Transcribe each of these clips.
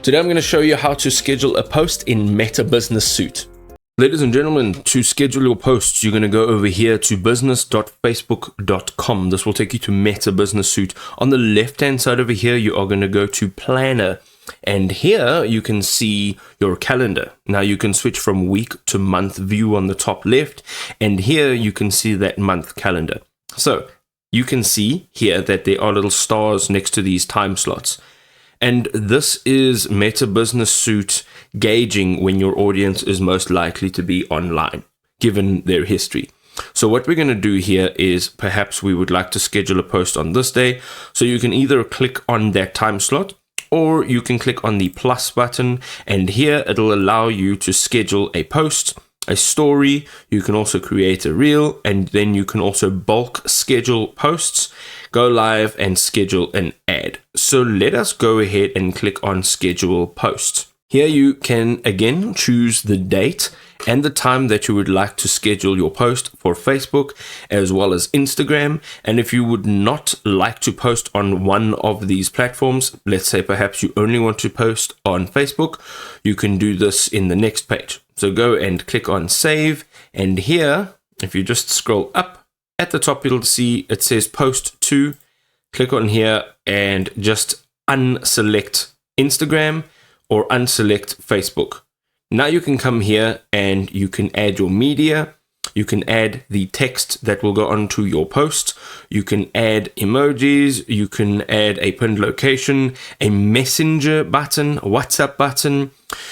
Today I'm going to show you how to schedule a post in Meta Business Suite. Ladies and gentlemen, to schedule your posts, you're going to go over here to business.facebook.com. This will take you to Meta Business Suite. On the left-hand side over here, you are going to go to Planner. And here you can see your calendar. Now you can switch from week to month view on the top left. And here you can see that month calendar. So you can see here that there are little stars next to these time slots. And this is Meta Business Suite gauging when your audience is most likely to be online, given their history. So what we're going to do here is perhaps we would like to schedule a post on this day. So you can either click on that time slot, or you can click on the plus button, and here it'll allow you to schedule a post, a story. You can also create a reel, and then you can also bulk schedule posts, go live and schedule an ad. So let us go ahead and click on schedule post. Here you can again choose the date and the time that you would like to schedule your post for Facebook as well as Instagram. And if you would not like to post on one of these platforms, let's say perhaps you only want to post on Facebook, you can do this in the next page. So go and click on save. And here, if you just scroll up at the top, you'll see it says post to. Click on here and just unselect Instagram or unselect Facebook. Now you can come here and you can add your media. You can add the text that will go onto your post. You can add emojis. You can add a pinned location, a messenger button, a WhatsApp button.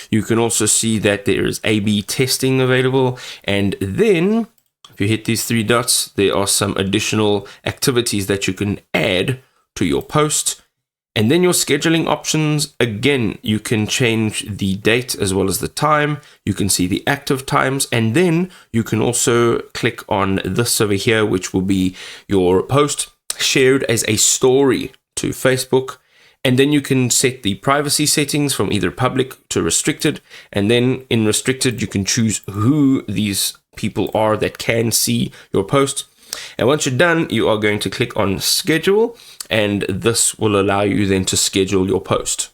You can also see that there is A/B testing available. And then if you hit these three dots, there are some additional activities that you can add to your post. And then your scheduling options, again, you can change the date as well as the time. You can see the active times, and then you can also click on this over here, which will be your post shared as a story to Facebook. And then you can set the privacy settings from either public to restricted. And then in restricted, you can choose who these people are that can see your post. And once you're done, you are going to click on schedule, and this will allow you then to schedule your post.